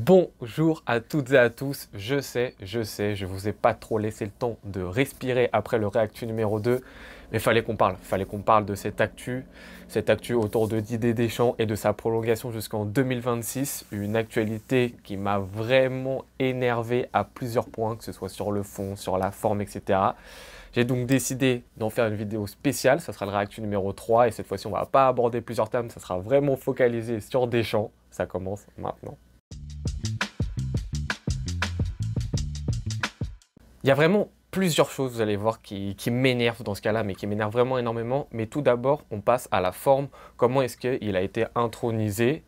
Bonjour à toutes et à tous, je sais, je vous ai pas trop laissé le temps de respirer après le réactu numéro 2, mais fallait qu'on parle de cette actu autour de Didier Deschamps et de sa prolongation jusqu'en 2026, une actualité qui m'a vraiment énervé à plusieurs points, que ce soit sur le fond, sur la forme, etc. J'ai donc décidé d'en faire une vidéo spéciale, ça sera le réactu numéro 3, et cette fois-ci on va pas aborder plusieurs thèmes, ça sera vraiment focalisé sur Deschamps, ça commence maintenant. Il y a vraiment plusieurs choses, vous allez voir, qui m'énervent dans ce cas-là, mais qui m'énervent vraiment énormément. Mais tout d'abord, on passe à la forme. Comment est-ce qu'il a été intronisé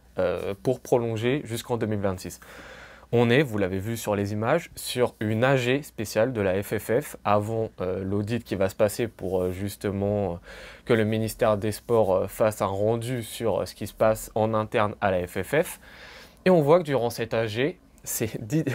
pour prolonger jusqu'en 2026? On est, vous l'avez vu sur les images, sur une AG spéciale de la FFF avant l'audit qui va se passer pour justement que le ministère des Sports fasse un rendu sur ce qui se passe en interne à la FFF. Et on voit que durant cette AG,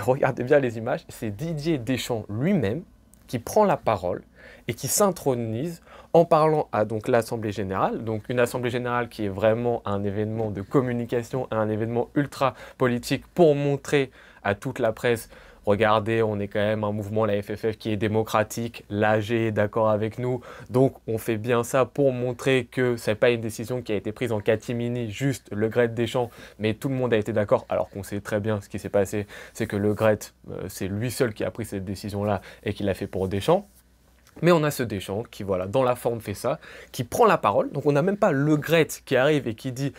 regardez bien les images, c'est Didier Deschamps lui-même qui prend la parole et qui s'intronise en parlant à donc l'Assemblée Générale, donc une Assemblée Générale qui est vraiment un événement de communication, un événement ultra politique pour montrer à toute la presse, regardez, on est quand même un mouvement, la FFF, qui est démocratique, l'AG est d'accord avec nous, donc on fait bien ça pour montrer que ce n'est pas une décision qui a été prise en catimini, juste Le Graët Deschamps, mais tout le monde a été d'accord, alors qu'on sait très bien ce qui s'est passé, c'est que Le Graët, c'est lui seul qui a pris cette décision-là et qui l'a fait pour Deschamps. Mais on a ce Deschamps qui, voilà, dans la forme fait ça, qui prend la parole, donc on n'a même pas Le Graët qui arrive et qui dit...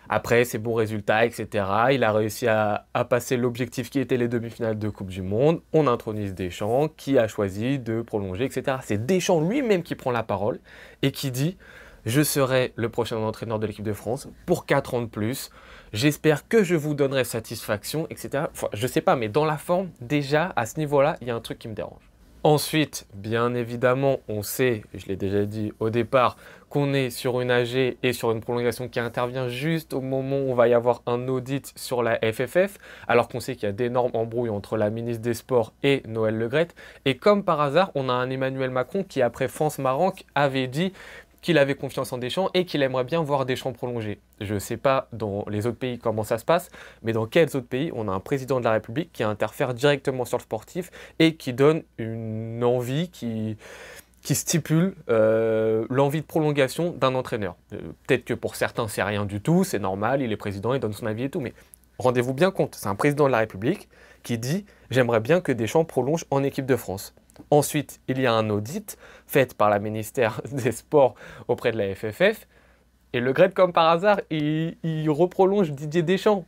Après ses bons résultats, etc., il a réussi à passer l'objectif qui était les demi-finales de Coupe du Monde. On intronise Deschamps qui a choisi de prolonger, etc. C'est Deschamps lui-même qui prend la parole et qui dit « Je serai le prochain entraîneur de l'équipe de France pour 4 ans de plus. J'espère que je vous donnerai satisfaction, etc. » Enfin, je sais pas, mais dans la forme, déjà, à ce niveau-là, il y a un truc qui me dérange. Ensuite, bien évidemment, on sait, je l'ai déjà dit au départ, qu'on est sur une AG et sur une prolongation qui intervient juste au moment où on va y avoir un audit sur la FFF, alors qu'on sait qu'il y a d'énormes embrouilles entre la ministre des Sports et Noël Le Graët. Et comme par hasard, on a un Emmanuel Macron qui, après France Marenck, avait dit qu'il avait confiance en Deschamps et qu'il aimerait bien voir Deschamps prolonger. Je ne sais pas dans les autres pays comment ça se passe, mais dans quels autres pays on a un président de la République qui interfère directement sur le sportif et qui donne une envie, qui stipule l'envie de prolongation d'un entraîneur. Peut-être que pour certains c'est rien du tout, c'est normal, il est président, il donne son avis et tout, mais rendez-vous bien compte, c'est un président de la République qui dit « J'aimerais bien que Deschamps prolonge en équipe de France ». Ensuite, il y a un audit fait par la ministère des Sports auprès de la FFF. Et Le Graët, comme par hasard, il reprolonge Didier Deschamps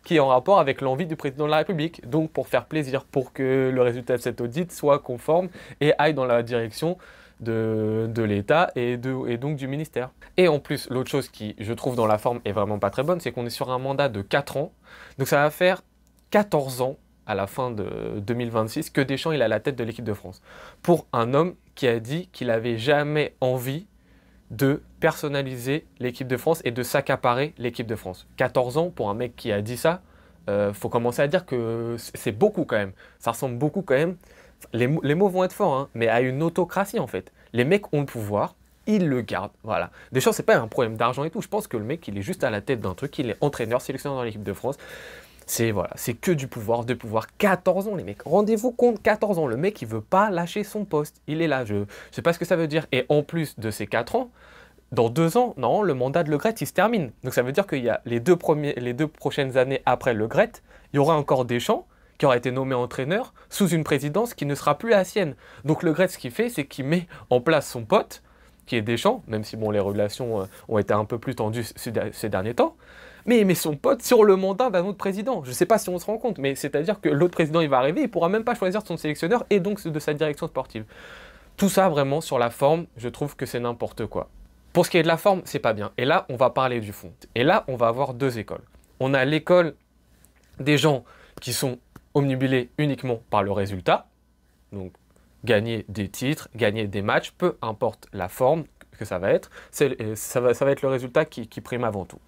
qui est en rapport avec l'envie du président de la République. Donc pour faire plaisir, pour que le résultat de cet audit soit conforme et aille dans la direction de l'État et donc du ministère. Et en plus, l'autre chose qui, je trouve, dans la forme est vraiment pas très bonne, c'est qu'on est sur un mandat de 4 ans. Donc ça va faire 14 ans à la fin de 2026, que Deschamps il a la tête de l'équipe de France. Pour un homme qui a dit qu'il n'avait jamais envie de personnaliser l'équipe de France et de s'accaparer l'équipe de France. 14 ans, pour un mec qui a dit ça, faut commencer à dire que c'est beaucoup quand même. Ça ressemble beaucoup quand même, les mots vont être forts, hein, mais à une autocratie en fait. Les mecs ont le pouvoir, ils le gardent, voilà. Deschamps, c'est pas un problème d'argent et tout, je pense que le mec, il est juste à la tête d'un truc, il est entraîneur, sélectionneur dans l'équipe de France. C'est voilà, c'est que du pouvoir, 14 ans les mecs. Rendez-vous compte, 14 ans, le mec il veut pas lâcher son poste. Il est là, je sais pas ce que ça veut dire. Et en plus de ces 4 ans, dans 2 ans, non, le mandat de Le Graët il se termine. Donc ça veut dire qu'il y a les deux prochaines années après Le Graët, il y aura encore Deschamps qui aura été nommé entraîneur sous une présidence qui ne sera plus la sienne. Donc Le Graët ce qu'il fait, c'est qu'il met en place son pote, qui est Deschamps, même si bon, les relations ont été un peu plus tendues ces derniers temps. Mais il met son pote sur le mandat d'un autre président. Je ne sais pas si on se rend compte, mais c'est-à-dire que l'autre président, il va arriver, il ne pourra même pas choisir son sélectionneur et donc de sa direction sportive. Tout ça, vraiment, sur la forme, je trouve que c'est n'importe quoi. Pour ce qui est de la forme, c'est pas bien. Et là, on va parler du fond. Et là, on va avoir deux écoles. On a l'école des gens qui sont omnibulés uniquement par le résultat. Donc, gagner des titres, gagner des matchs, peu importe la forme que ça va être, ça va être le résultat qui prime avant tout.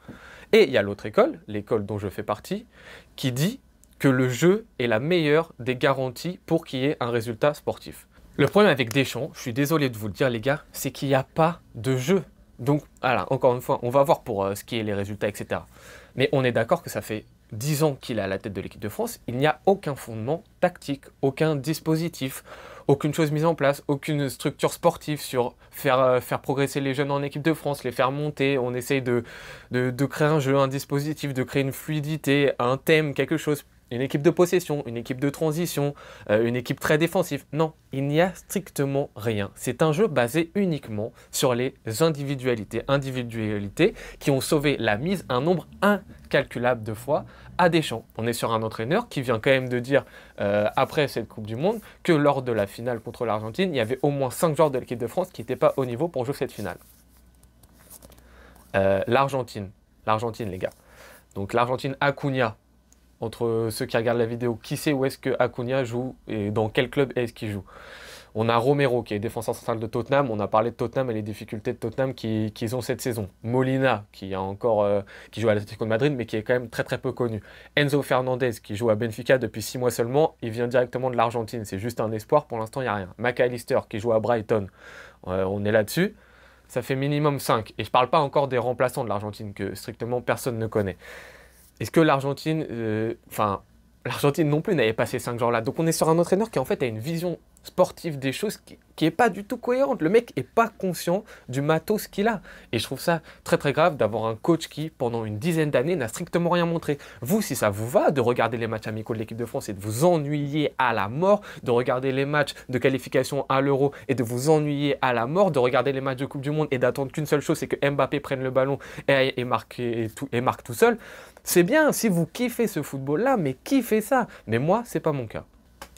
Et il y a l'autre école, l'école dont je fais partie, qui dit que le jeu est la meilleure des garanties pour qu'il y ait un résultat sportif. Le problème avec Deschamps, je suis désolé de vous le dire les gars, c'est qu'il n'y a pas de jeu. Donc voilà, encore une fois, on va voir pour ce qui est les résultats, etc. Mais on est d'accord que ça fait 10 ans qu'il est à la tête de l'équipe de France, il n'y a aucun fondement tactique, aucun dispositif, aucune chose mise en place, aucune structure sportive sur faire progresser les jeunes en équipe de France, les faire monter. On essaye de créer un jeu, un dispositif, de créer une fluidité, un thème, quelque chose. Une équipe de possession, une équipe de transition, une équipe très défensive. Non, il n'y a strictement rien. C'est un jeu basé uniquement sur les individualités qui ont sauvé la mise un nombre incalculable de fois à Deschamps. On est sur un entraîneur qui vient quand même de dire, après cette Coupe du Monde, que lors de la finale contre l'Argentine, il y avait au moins 5 joueurs de l'équipe de France qui n'étaient pas au niveau pour jouer cette finale. L'Argentine, les gars. Donc l'Argentine, Acuna. Entre ceux qui regardent la vidéo, qui sait où est-ce que Acuna joue et dans quel club est-ce qu'il joue? On a Romero qui est défenseur central de Tottenham. On a parlé de Tottenham et les difficultés de Tottenham qu'ils ont cette saison. Molina qui joue à l'Atlético de Madrid mais qui est quand même très très peu connu. Enzo Fernandez qui joue à Benfica depuis 6 mois seulement. Il vient directement de l'Argentine. C'est juste un espoir. Pour l'instant, il n'y a rien. McAllister qui joue à Brighton. On est là-dessus. Ça fait minimum 5. Et je ne parle pas encore des remplaçants de l'Argentine que strictement personne ne connaît. Est-ce que l'Argentine, l'Argentine non plus n'avait pas ces 5 joueurs-là. Donc on est sur un entraîneur qui en fait a une vision sportive des choses qui est pas du tout cohérente. Le mec est pas conscient du matos qu'il a. Et je trouve ça très très grave d'avoir un coach qui, pendant une dizaine d'années, n'a strictement rien montré. Vous, si ça vous va de regarder les matchs amicaux de l'équipe de France et de vous ennuyer à la mort, de regarder les matchs de qualification à l'Euro et de vous ennuyer à la mort, de regarder les matchs de Coupe du Monde et d'attendre qu'une seule chose, c'est que Mbappé prenne le ballon et marque tout seul, c'est bien si vous kiffez ce football-là, mais kiffez ça. Mais moi, c'est pas mon cas.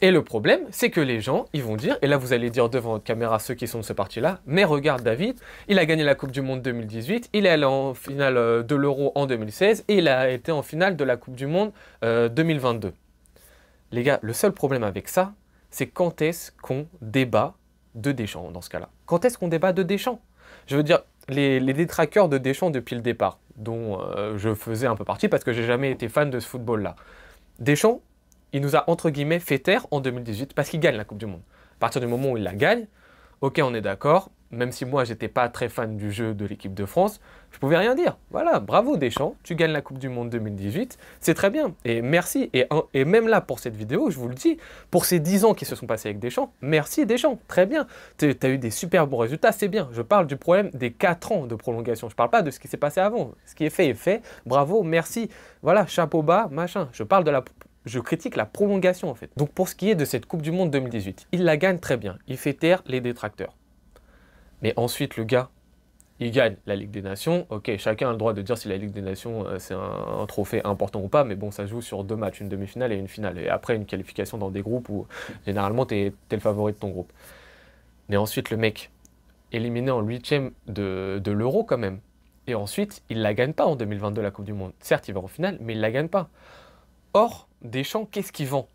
Et le problème, c'est que les gens, ils vont dire, et là vous allez dire devant votre caméra ceux qui sont de ce parti-là, mais regarde David, il a gagné la Coupe du Monde 2018, il est allé en finale de l'Euro en 2016, et il a été en finale de la Coupe du Monde 2022. Les gars, le seul problème avec ça, c'est quand est-ce qu'on débat de Deschamps dans ce cas-là? Quand est-ce qu'on débat de Deschamps? Je veux dire, les détraqueurs de Deschamps depuis le départ, dont je faisais un peu partie parce que j'ai jamais été fan de ce football-là. Deschamps, il nous a entre guillemets fait taire en 2018 parce qu'il gagne la Coupe du Monde. À partir du moment où il la gagne, ok, on est d'accord, même si moi j'étais pas très fan du jeu de l'équipe de France, je pouvais rien dire. Voilà, bravo Deschamps, tu gagnes la Coupe du Monde 2018, c'est très bien. Et merci, et même là pour cette vidéo, je vous le dis, pour ces 10 ans qui se sont passés avec Deschamps, merci Deschamps, très bien. Tu as eu des super bons résultats, c'est bien. Je parle du problème des 4 ans de prolongation, je parle pas de ce qui s'est passé avant. Ce qui est fait, bravo, merci, voilà, chapeau bas, machin. Je critique la prolongation en fait. Donc pour ce qui est de cette Coupe du Monde 2018, il la gagne très bien, il fait taire les détracteurs. Mais ensuite le gars, il gagne la Ligue des Nations. Ok, chacun a le droit de dire si la Ligue des Nations c'est un trophée important ou pas, mais bon, ça se joue sur 2 matchs, une demi-finale et une finale. Et après une qualification dans des groupes où généralement t'es le favori de ton groupe. Mais ensuite le mec, éliminé en 8e de l'Euro quand même. Et ensuite, il la gagne pas en 2022 la Coupe du Monde. Certes, il va en finale, mais il la gagne pas. Or, Deschamps, qu'est-ce qu'il vend?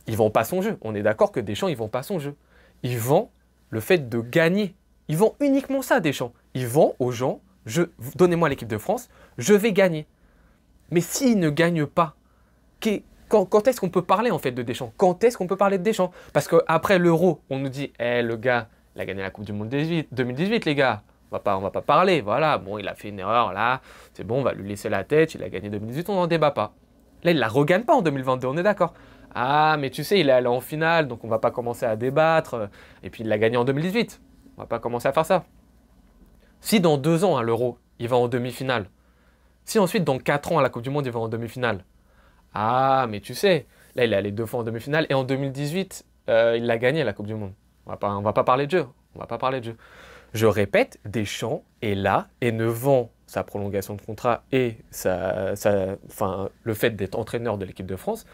Il vend pas son jeu. On est d'accord que Deschamps, il vend pas son jeu. Il vend le fait de gagner. Il vend uniquement ça, Deschamps. Il vend aux gens, donnez-moi l'équipe de France, je vais gagner. Mais s'il ne gagne pas, quand est-ce qu'on peut parler en fait de Deschamps? Quand est-ce qu'on peut parler de Deschamps? Parce qu'après l'Euro, on nous dit, le gars, il a gagné la Coupe du Monde 2018, les gars. On va pas parler, voilà. Bon, il a fait une erreur là, c'est bon, on va lui laisser la tête, il a gagné 2018, on n'en débat pas. Là, il ne la regagne pas en 2022, on est d'accord. Ah, mais tu sais, il est allé en finale, donc on ne va pas commencer à débattre. Et puis, il l'a gagné en 2018. On ne va pas commencer à faire ça. Si dans 2 ans, à l'Euro, il va en demi-finale. Si ensuite, dans 4 ans, à la Coupe du Monde, il va en demi-finale. Ah, mais tu sais, là, il est allé 2 fois en demi-finale. Et en 2018, il l'a gagné, la Coupe du Monde. On va pas parler de jeu. On va pas parler de jeu. Je répète, Deschamps est là et ne vend sa prolongation de contrat et le fait d'être entraîneur de l'équipe de France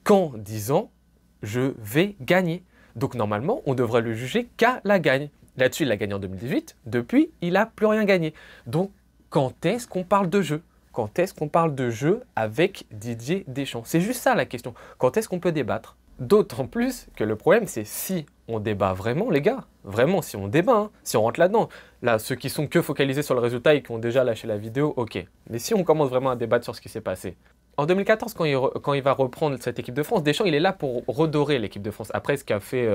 qu'en disant « je vais gagner ». Donc normalement, on devrait le juger qu'à la gagne. Là-dessus, il a gagné en 2018. Depuis, il n'a plus rien gagné. Donc, quand est-ce qu'on parle de jeu? Quand est-ce qu'on parle de jeu avec Didier Deschamps? C'est juste ça la question. Quand est-ce qu'on peut débattre? D'autant plus que le problème, c'est si on débat vraiment, les gars. Vraiment, si on débat, hein, si on rentre là-dedans. Là, ceux qui sont que focalisés sur le résultat et qui ont déjà lâché la vidéo, ok. Mais si on commence vraiment à débattre sur ce qui s'est passé. En 2014, quand il va reprendre cette équipe de France, Deschamps, il est là pour redorer l'équipe de France. Après ce qu'a fait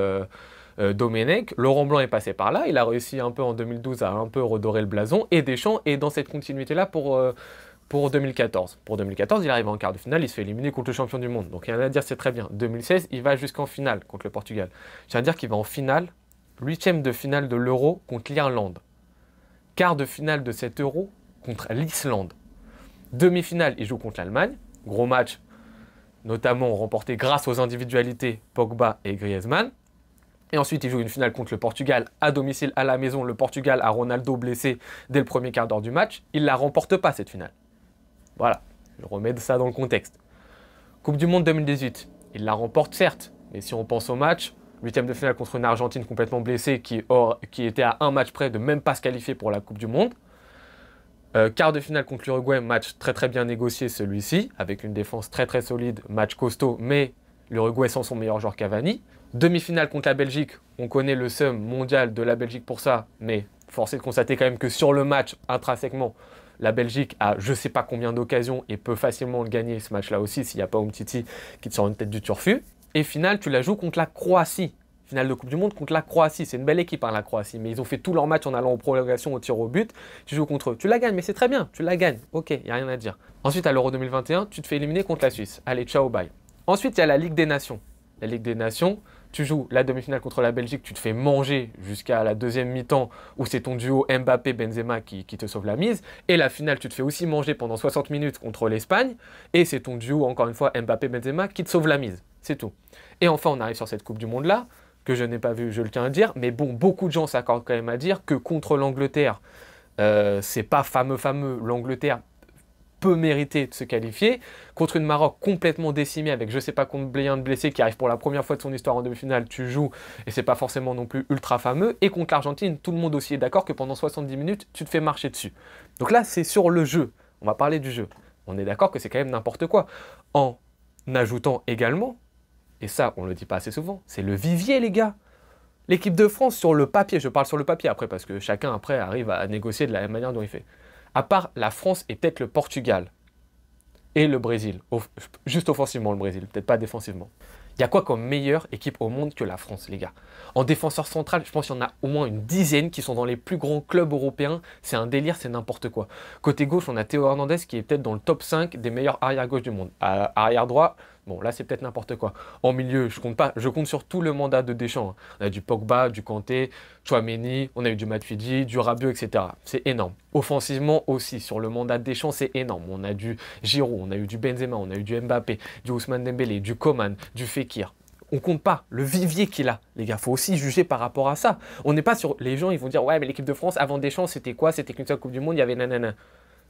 Domenech, Laurent Blanc est passé par là. Il a réussi un peu en 2012 à un peu redorer le blason. Et Deschamps est dans cette continuité-là pour pour 2014. Pour 2014, il arrive en quart de finale, il se fait éliminer contre le champion du monde. Donc rien à dire, c'est très bien. 2016, il va jusqu'en finale contre le Portugal. Je tiens à dire qu'il va en finale, 8e de finale de l'Euro contre l'Irlande. Quart de finale de cet Euro contre l'Islande. Demi-finale, il joue contre l'Allemagne. Gros match, notamment remporté grâce aux individualités Pogba et Griezmann. Et ensuite, il joue une finale contre le Portugal à domicile, à la maison. Le Portugal a Ronaldo blessé dès le premier quart d'heure du match. Il ne la remporte pas, cette finale. Voilà, je remets ça dans le contexte. Coupe du Monde 2018, il la remporte certes. Mais si on pense au match, 8e de finale contre une Argentine complètement blessée qui était à un match près de même pas se qualifier pour la Coupe du Monde. Quart de finale contre l'Uruguay, match très bien négocié celui-ci, avec une défense très solide, match costaud, mais l'Uruguay sans son meilleur joueur Cavani. Demi-finale contre la Belgique, on connaît le seum mondial de la Belgique pour ça, mais force est de constater quand même que sur le match, intrinsèquement, la Belgique a je sais pas combien d'occasions et peut facilement le gagner ce match-là aussi s'il n'y a pas Umtiti qui te sort une tête du turfu. Et finale, tu la joues contre la Croatie. Finale de Coupe du Monde contre la Croatie. C'est une belle équipe, hein, la Croatie, mais ils ont fait tout leur match en allant en prolongation, au tir au but. Tu joues contre eux. Tu la gagnes, mais c'est très bien. Tu la gagnes. Ok, il n'y a rien à dire. Ensuite, à l'Euro 2021, tu te fais éliminer contre la Suisse. Allez, ciao, bye. Ensuite, il y a la Ligue des Nations. La Ligue des Nations, tu joues la demi-finale contre la Belgique, tu te fais manger jusqu'à la deuxième mi-temps où c'est ton duo Mbappé-Benzema qui te sauve la mise. Et la finale, tu te fais aussi manger pendant 60 minutes contre l'Espagne. Et c'est ton duo, encore une fois, Mbappé-Benzema qui te sauve la mise. C'est tout. Et enfin, on arrive sur cette Coupe du Monde-là, que je n'ai pas vue, je le tiens à dire. Mais bon, beaucoup de gens s'accordent quand même à dire que contre l'Angleterre, c'est pas fameux, l'Angleterre peut mériter de se qualifier. Contre une Maroc complètement décimée avec je sais pas combien de blessés qui arrive pour la première fois de son histoire en demi-finale, tu joues et c'est pas forcément non plus ultra fameux. Et contre l'Argentine, tout le monde aussi est d'accord que pendant 70 minutes, tu te fais marcher dessus. Donc là, c'est sur le jeu. On va parler du jeu. On est d'accord que c'est quand même n'importe quoi. En ajoutant également, et ça, on le dit pas assez souvent, c'est le vivier, les gars. L'équipe de France, sur le papier, je parle sur le papier après, parce que chacun après arrive à négocier de la même manière dont il fait. À part la France et peut-être le Portugal et le Brésil, juste offensivement le Brésil, peut-être pas défensivement. Il y a quoi comme meilleure équipe au monde que la France, les gars? En défenseur central, je pense qu'il y en a au moins une dizaine qui sont dans les plus grands clubs européens. C'est un délire, c'est n'importe quoi. Côté gauche, on a Théo Hernandez qui est peut-être dans le top 5 des meilleurs arrière-gauche du monde. Arrière droit, bon là c'est peut-être n'importe quoi. En milieu, je compte pas, je compte sur tout le mandat de Deschamps. Hein. On a du Pogba, du Kanté, Tchouaméni, on a eu du Matuidi, du Rabiot, etc. C'est énorme. Offensivement aussi, sur le mandat de Deschamps, c'est énorme. On a du Giroud, on a eu du Benzema, on a eu du Mbappé, du Ousmane Dembélé, du Coman, du Fekir. On compte pas le vivier qu'il a, les gars. Faut aussi juger par rapport à ça. On n'est pas sur... Les gens, ils vont dire, ouais, mais l'équipe de France, avant Deschamps, c'était quoi? C'était qu'une seule Coupe du Monde, il y avait nanana.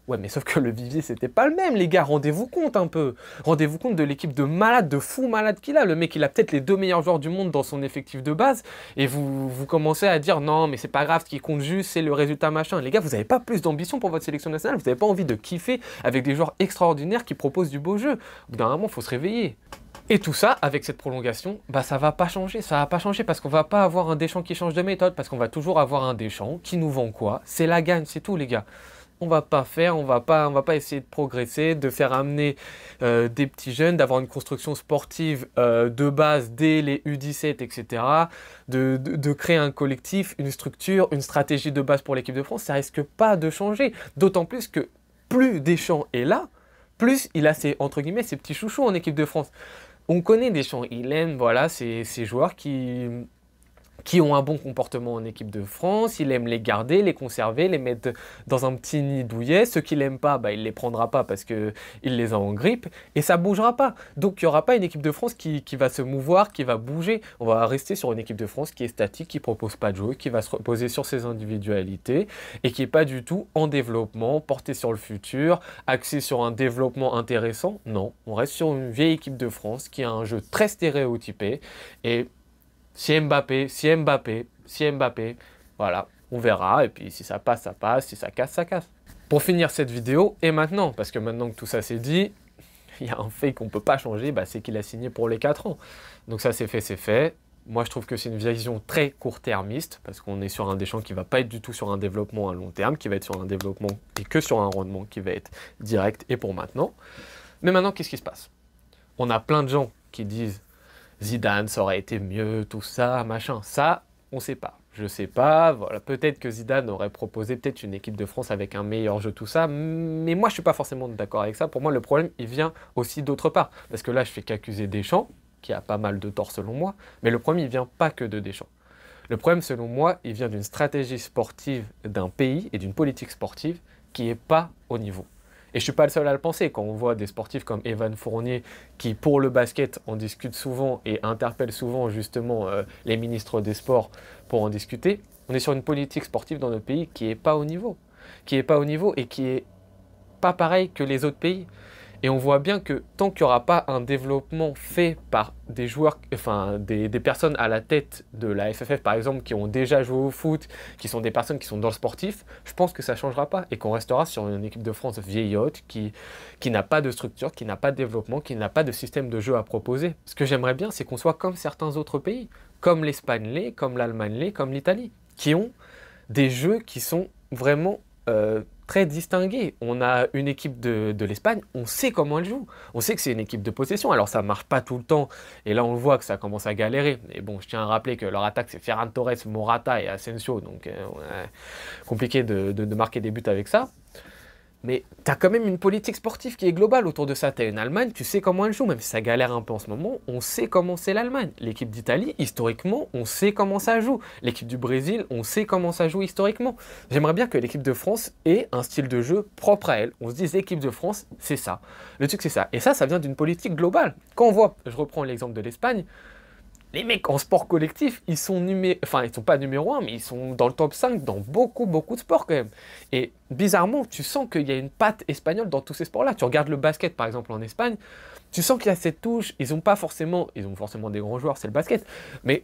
Ouais, mais sauf que le vivier, c'était pas le même, les gars. Rendez-vous compte un peu. Rendez-vous compte de l'équipe de malade, de fou malade qu'il a. Le mec, il a peut-être les 2 meilleurs joueurs du monde dans son effectif de base. Et vous commencez à dire, non, mais c'est pas grave, ce qui compte juste, c'est le résultat machin. Les gars, vous n'avez pas plus d'ambition pour votre sélection nationale. Vous n'avez pas envie de kiffer avec des joueurs extraordinaires qui proposent du beau jeu. Au bout d'un moment, il faut se réveiller. Et tout ça, avec cette prolongation, bah ça va pas changer, parce qu'on va pas avoir un Deschamps qui change de méthode, parce qu'on va toujours avoir un Deschamps qui nous vend quoi? C'est la gagne, c'est tout les gars. On va pas essayer de progresser, de faire amener des petits jeunes, d'avoir une construction sportive de base dès les U17, etc. De créer un collectif, une structure, une stratégie de base pour l'équipe de France, ça risque pas de changer. D'autant plus que plus Deschamps est là, plus il a ses, entre guillemets, ses petits chouchous en équipe de France. On connaît Deschamps, il aime voilà, ces joueurs qui ont un bon comportement en équipe de France, il aime les garder, les conserver, les mettre dans un petit nid douillet. Ceux qui l'aiment pas, bah, il les prendra pas parce qu'il les a en grippe et ça bougera pas. Donc il n'y aura pas une équipe de France qui va se mouvoir, qui va bouger. On va rester sur une équipe de France qui est statique, qui propose pas de jeu, qui va se reposer sur ses individualités et qui est pas du tout en développement, portée sur le futur, axée sur un développement intéressant. Non, on reste sur une vieille équipe de France qui a un jeu très stéréotypé et si Mbappé, voilà, on verra, et puis si ça passe, ça passe, si ça casse, ça casse. Pour finir cette vidéo, et maintenant, parce que maintenant que tout ça c'est dit, il y a un fait qu'on ne peut pas changer, bah, c'est qu'il a signé pour les 4 ans. Donc ça c'est fait, c'est fait. Moi je trouve que c'est une vision très court-termiste, parce qu'on est sur un Deschamps qui ne va pas être du tout sur un développement à long terme, qui va être sur un développement et que sur un rendement qui va être direct et pour maintenant. Mais maintenant, qu'est-ce qui se passe? On a plein de gens qui disent Zidane, ça aurait été mieux, tout ça, machin. Ça, on ne sait pas. Je sais pas, voilà, peut-être que Zidane aurait proposé peut-être une équipe de France avec un meilleur jeu, tout ça, mais moi je suis pas forcément d'accord avec ça. Pour moi, le problème, il vient aussi d'autre part. Parce que là, je fais qu'accuser Deschamps, qui a pas mal de tort selon moi, mais le problème, il vient pas que de Deschamps. Le problème, selon moi, il vient d'une stratégie sportive d'un pays et d'une politique sportive qui n'est pas au niveau. Et je ne suis pas le seul à le penser. Quand on voit des sportifs comme Evan Fournier, qui pour le basket en discutent souvent et interpellent souvent justement les ministres des Sports pour en discuter, on est sur une politique sportive dans notre pays qui n'est pas au niveau. Qui n'est pas au niveau et qui n'est pas pareil que les autres pays. Et on voit bien que tant qu'il n'y aura pas un développement fait par des joueurs, enfin des personnes à la tête de la FFF par exemple, qui ont déjà joué au foot, qui sont des personnes qui sont dans le sportif, je pense que ça ne changera pas et qu'on restera sur une équipe de France vieillotte qui n'a pas de structure, qui n'a pas de développement, qui n'a pas de système de jeu à proposer. Ce que j'aimerais bien, c'est qu'on soit comme certains autres pays, comme l'Espagne l'est, comme l'Allemagne l'est, comme l'Italie, qui ont des jeux qui sont vraiment très distingués. On a une équipe de l'Espagne, on sait comment elle joue. On sait que c'est une équipe de possession. Alors ça ne marche pas tout le temps. Et là, on le voit que ça commence à galérer. Mais bon, je tiens à rappeler que leur attaque, c'est Ferran Torres, Morata et Asensio. Donc, ouais, compliqué de marquer des buts avec ça. Mais tu as quand même une politique sportive qui est globale autour de ça. Tu as une Allemagne, tu sais comment elle joue, même si ça galère un peu en ce moment, on sait comment c'est l'Allemagne. L'équipe d'Italie, historiquement, on sait comment ça joue. L'équipe du Brésil, on sait comment ça joue historiquement. J'aimerais bien que l'équipe de France ait un style de jeu propre à elle. On se dise, l'équipe de France, c'est ça. Le truc, c'est ça. Et ça vient d'une politique globale. Quand on voit, je reprends l'exemple de l'Espagne, les mecs en sport collectif, ils sont pas numéro 1, mais ils sont dans le top 5 dans beaucoup de sports quand même. Et bizarrement, tu sens qu'il y a une patte espagnole dans tous ces sports-là. Tu regardes le basket par exemple en Espagne, tu sens qu'il y a cette touche. Ils ont forcément des grands joueurs, c'est le basket, mais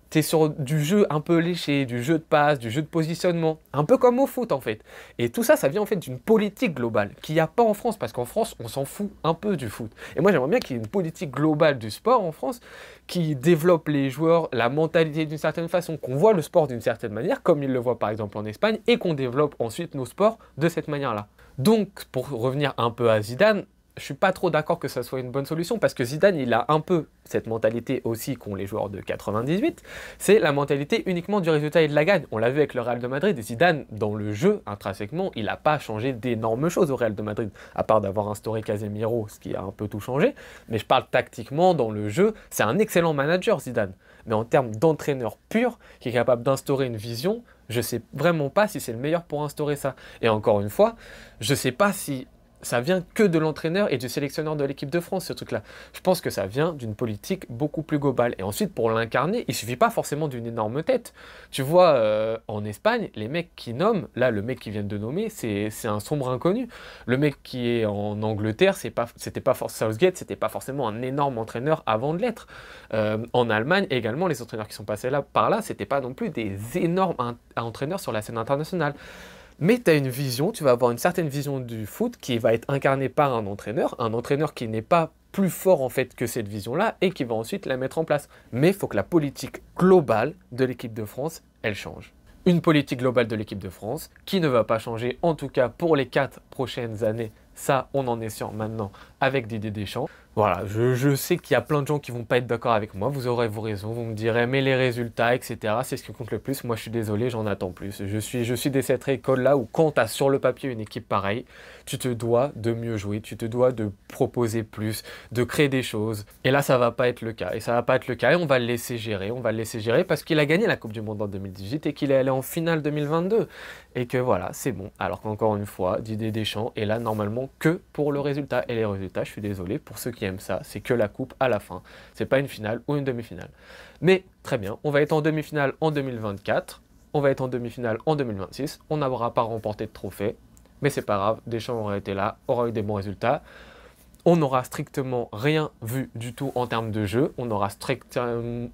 tu es sur du jeu un peu léché, du jeu de passe, du jeu de positionnement, un peu comme au foot en fait. Et tout ça, ça vient en fait d'une politique globale qu'il n'y a pas en France, parce qu'en France, on s'en fout un peu du foot. Et moi, j'aimerais bien qu'il y ait une politique globale du sport en France qui développe les joueurs, la mentalité d'une certaine façon, qu'on voit le sport d'une certaine manière, comme ils le voient par exemple en Espagne, et qu'on développe ensuite nos sports de cette manière-là. Donc, pour revenir un peu à Zidane, je suis pas trop d'accord que ça soit une bonne solution parce que Zidane, il a un peu cette mentalité aussi qu'ont les joueurs de 98. C'est la mentalité uniquement du résultat et de la gagne. On l'a vu avec le Real de Madrid. Zidane, dans le jeu, intrinsèquement, il n'a pas changé d'énormes choses au Real de Madrid, à part d'avoir instauré Casemiro, ce qui a un peu tout changé. Mais je parle tactiquement, dans le jeu, c'est un excellent manager, Zidane. Mais en termes d'entraîneur pur, qui est capable d'instaurer une vision, je sais vraiment pas si c'est le meilleur pour instaurer ça. Et encore une fois, je sais pas si ça vient que de l'entraîneur et du sélectionneur de l'équipe de France, ce truc-là. Je pense que ça vient d'une politique beaucoup plus globale. Et ensuite, pour l'incarner, il ne suffit pas forcément d'une énorme tête. Tu vois, en Espagne, les mecs qui nomment, là, le mec qui vient de nommer, c'est un sombre inconnu. Le mec qui est en Angleterre, Southgate, c'était pas forcément un énorme entraîneur avant de l'être. En Allemagne, également, les entraîneurs qui sont passés par là, c'était pas non plus des énormes entraîneurs sur la scène internationale. Mais tu as une vision, tu vas avoir une certaine vision du foot qui va être incarnée par un entraîneur qui n'est pas plus fort en fait que cette vision-là et qui va ensuite la mettre en place. Mais il faut que la politique globale de l'équipe de France, elle change. Une politique globale de l'équipe de France qui ne va pas changer, en tout cas pour les 4 prochaines années. Ça, on en est sûr maintenant avec Didier Deschamps. Voilà, je sais qu'il y a plein de gens qui vont pas être d'accord avec moi, vous aurez vos raisons, vous me direz mais les résultats, etc. c'est ce qui compte le plus. Moi je suis désolé, j'en attends plus. Je suis de cette école-là où quand tu as sur le papier une équipe pareille, tu te dois de mieux jouer, tu te dois de proposer plus, de créer des choses. Et là ça va pas être le cas, et ça va pas être le cas, et on va le laisser gérer, parce qu'il a gagné la Coupe du Monde en 2018 et qu'il est allé en finale 2022. Et que voilà, c'est bon. Alors qu'encore une fois, Didier Deschamps est là normalement que pour le résultat. Et les résultats, je suis désolé, pour ceux qui aiment ça, c'est que la coupe à la fin. C'est pas une finale ou une demi-finale. Mais très bien, on va être en demi-finale en 2024, on va être en demi-finale en 2026, on n'aura pas remporté de trophée, mais c'est pas grave, Deschamps aura été là, aura eu des bons résultats. On n'aura strictement rien vu du tout en termes de jeu. On n'aura strictement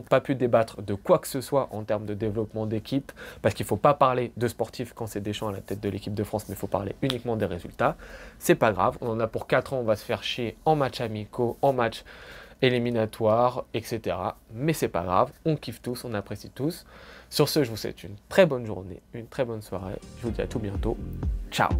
pas pu débattre de quoi que ce soit en termes de développement d'équipe, parce qu'il ne faut pas parler de sportifs quand c'est Deschamps à la tête de l'équipe de France, mais il faut parler uniquement des résultats. C'est pas grave, on en a pour 4 ans, on va se faire chier en matchs amicaux, en matchs éliminatoires, etc. Mais c'est pas grave, on kiffe tous, on apprécie tous. Sur ce, je vous souhaite une très bonne journée, une très bonne soirée. Je vous dis à tout bientôt. Ciao!